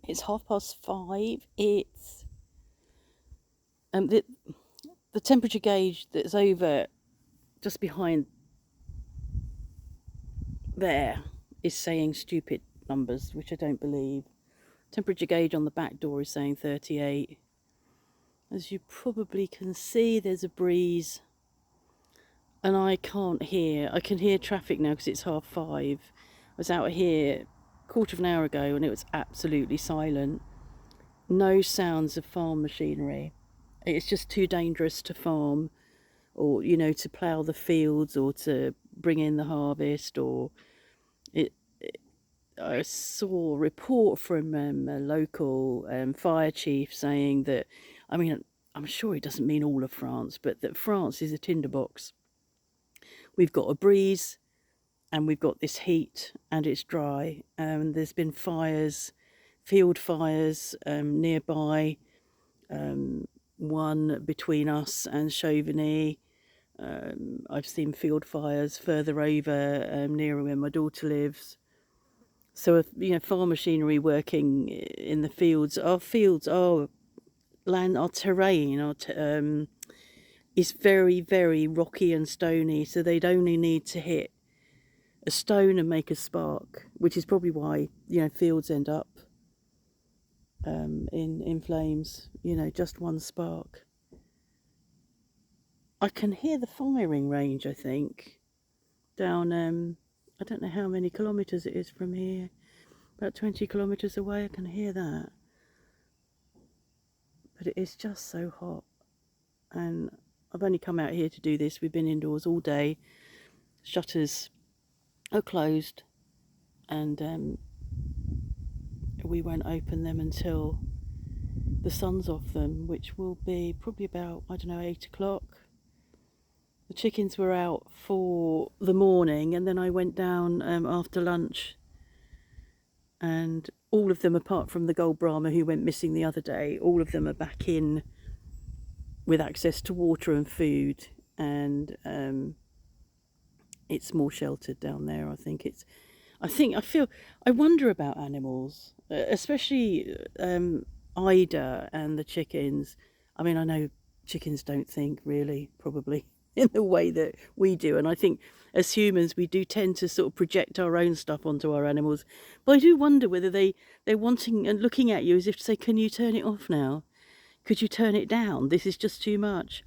It's 5:30. It's um the the temperature gauge that's over just behind there is saying stupid numbers, which I don't believe. Temperature gauge on the back door is saying 38. As you probably can see, there's a breeze, and I can't hear. I can hear traffic now because it's 5:30. I was out here a quarter of an hour ago and it was absolutely silent. No sounds of farm machinery. It's just too dangerous to farm, or to plough the fields, or to bring in the harvest. Or it I saw a report from a local fire chief saying that, I mean, I'm sure he doesn't mean all of France, but that France is a tinderbox. We've got a breeze and we've got this heat and it's dry. There's been fires, field fires nearby, one between us and Chauvigny. I've seen field fires further over, nearer where my daughter lives. So, farm machinery working in the fields. Our fields, our land, our terrain, is very, very rocky and stony. So they'd only need to hit a stone and make a spark, which is probably why fields end up in flames. Just one spark. I can hear the firing range. I think down. I don't know how many kilometres it is from here. About 20 kilometres away. I can hear that. But it is just so hot, and I've only come out here to do this. We've been indoors all day. Shutters are closed, and we won't open them until the sun's off them, which will be probably about, I don't know, 8 o'clock. The chickens were out for the morning, and then I went down after lunch, and all of them, apart from the Gold Brahma who went missing the other day, all of them are back in with access to water and food, and it's more sheltered down there. I wonder about animals, especially Ida and the chickens. I mean, I know chickens don't think really, probably, in the way that we do. And I think as humans, we do tend to sort of project our own stuff onto our animals. But I do wonder whether they're wanting and looking at you as if to say, can you turn it off now? Could you turn it down? This is just too much.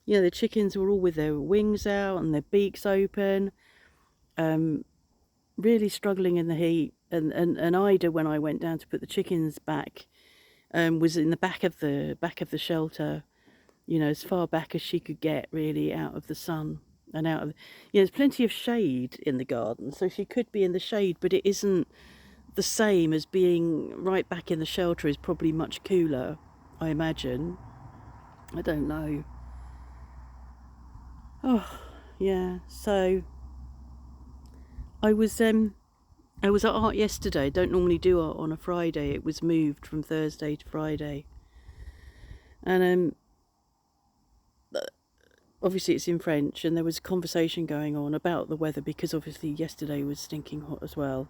The chickens were all with their wings out and their beaks open, really struggling in the heat. And Ida, when I went down to put the chickens back, was in the back of the shelter, as far back as she could get, really, out of the sun and out of. There's plenty of shade in the garden, so she could be in the shade, but it isn't the same as being right back in the shelter. Is probably much cooler, I imagine. I don't know. Oh, yeah. So I was at art yesterday. Don't normally do art on a Friday. It was moved from Thursday to Friday, and obviously it's in French. And there was a conversation going on about the weather, because obviously yesterday was stinking hot as well.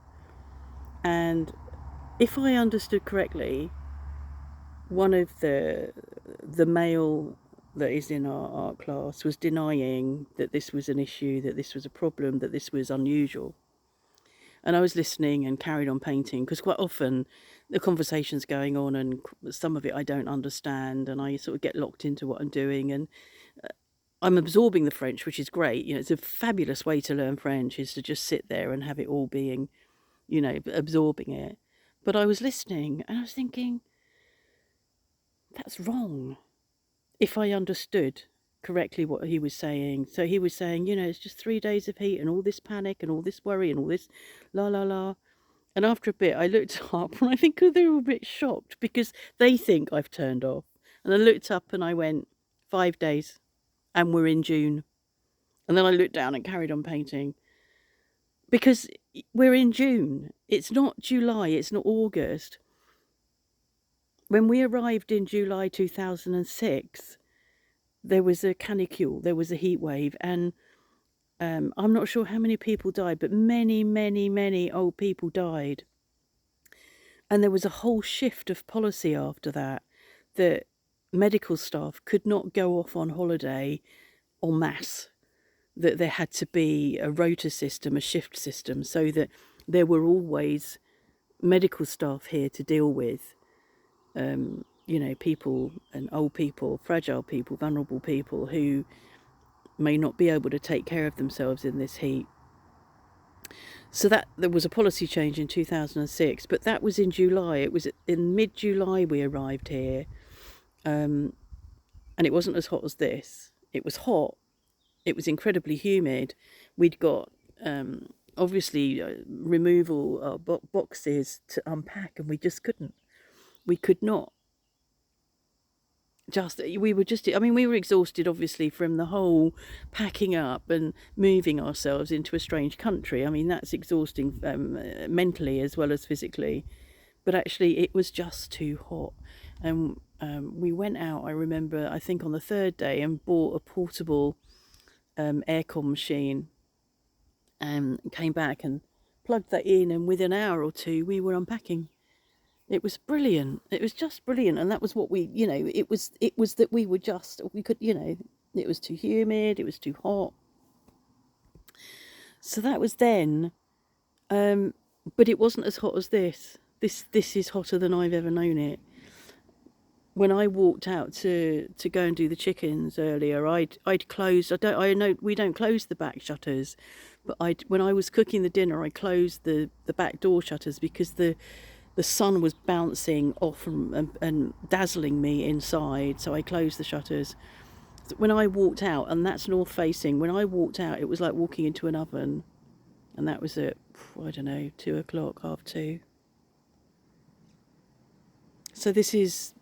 And if I understood correctly, one of the male that is in our art class was denying that this was an issue, that this was a problem, that this was unusual. And I was listening and carried on painting, because quite often the conversation's going on and some of it I don't understand, and I sort of get locked into what I'm doing, and I'm absorbing the French, which is great. It's a fabulous way to learn French, is to just sit there and have it all being, absorbing it. But I was listening and I was thinking, that's wrong, if I understood correctly what he was saying. So he was saying, it's just 3 days of heat and all this panic and all this worry and all this la la la. And after a bit, I looked up and I think they were a bit shocked because they think I've turned off. And I looked up and I went, 5 days, and we're in June. And then I looked down and carried on painting, because we're in June. It's not July, it's not August. When we arrived in July 2006, there was a canicule, there was a heat wave, and I'm not sure how many people died, but many, many, many old people died. And there was a whole shift of policy after that, that medical staff could not go off on holiday en masse, that there had to be a rota system, a shift system, so that there were always medical staff here to deal with, people and old people, fragile people, vulnerable people who may not be able to take care of themselves in this heat. So that there was a policy change in 2006, but that was in July. It was in mid-July we arrived here, and it wasn't as hot as this. It was hot. It was incredibly humid. We'd got obviously removal boxes to unpack, and we just couldn't. We could not. We were exhausted obviously from the whole packing up and moving ourselves into a strange country. I mean, that's exhausting mentally as well as physically, but actually it was just too hot. And we went out, I remember, I think on the third day, and bought a portable aircon machine, and came back and plugged that in, and within an hour or two we were unpacking. It was brilliant. It was just brilliant. And that was what it was that we could, it was too humid, it was too hot. So that was then. But it wasn't as hot as this. This is hotter than I've ever known it. When I walked out to go and do the chickens earlier, I'd closed. I know we don't close the back shutters, but when I was cooking the dinner, I closed the back door shutters because the sun was bouncing off and dazzling me inside, so I closed the shutters. When I walked out, and that's north facing, when I walked out, it was like walking into an oven. And that was at, I don't know, 2 o'clock, 2:30. So this is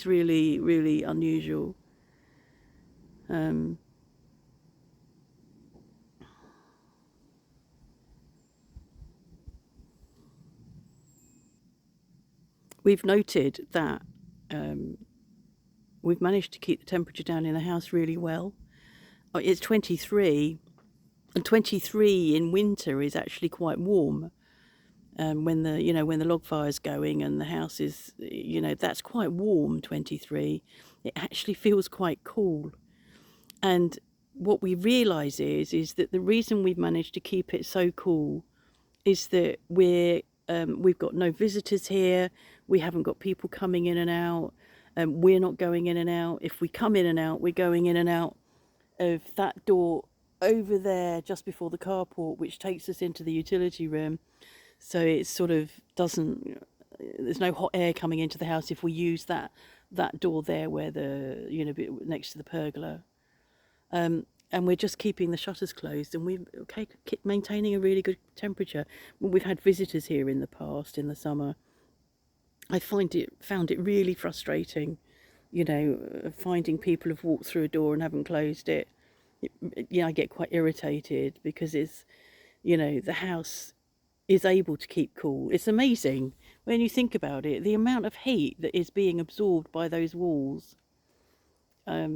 really, really unusual. We've noted that we've managed to keep the temperature down in the house really well. It's 23, and 23 in winter is actually quite warm. When the log fire's going and the house is, that's quite warm, 23. It actually feels quite cool. And what we realise is that the reason we've managed to keep it so cool is that we've got no visitors here. We haven't got people coming in and out. We're not going in and out. If we come in and out, we're going in and out of that door over there just before the carport, which takes us into the utility room. So it sort of there's no hot air coming into the house if we use that door there where next to the pergola. And we're just keeping the shutters closed, and we're maintaining a really good temperature. When we've had visitors here in the past, in the summer, I found it really frustrating, finding people have walked through a door and haven't closed it. I get quite irritated because the house is able to keep cool. It's amazing when you think about it, the amount of heat that is being absorbed by those walls. At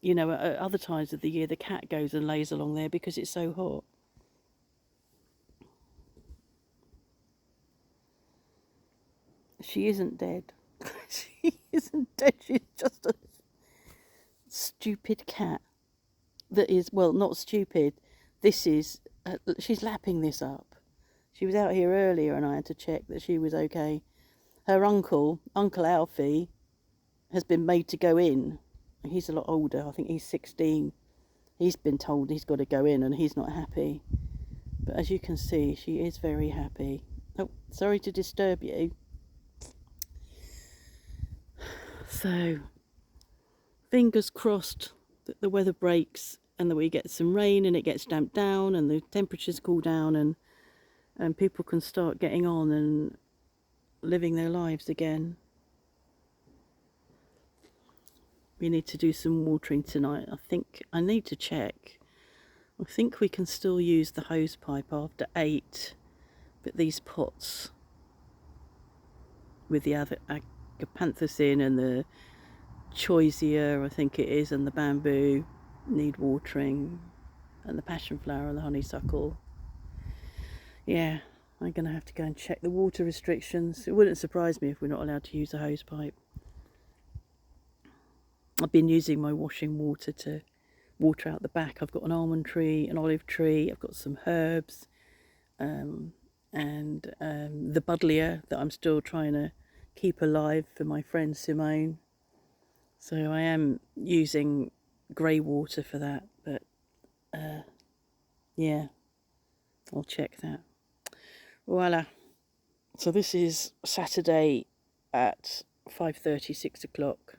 other times of the year, the cat goes and lays along there because it's so hot. She isn't dead. She isn't dead. She's just a stupid cat that is, well, not stupid. She's lapping this up. She was out here earlier and I had to check that she was okay. Her Uncle Alfie, has been made to go in. He's a lot older. I think he's 16. He's been told he's got to go in and he's not happy. But as you can see, she is very happy. Oh, sorry to disturb you. So, fingers crossed that the weather breaks and that we get some rain and it gets damped down and the temperatures cool down and people can start getting on and living their lives again. We need to do some watering tonight. I think I need to check. I think we can still use the hose pipe after 8, but these pots with the agapanthus and the choisia, I think it is, and the bamboo need watering, and the passion flower and the honeysuckle. Yeah, I'm going to have to go and check the water restrictions. It wouldn't surprise me if we're not allowed to use a hose pipe. I've been using my washing water to water out the back. I've got an almond tree, an olive tree, I've got some herbs, and the buddleia that I'm still trying to keep alive for my friend Simone. So I am using grey water for that, but yeah, I'll check that. Voila. So this is Saturday at 5:30, 6 o'clock.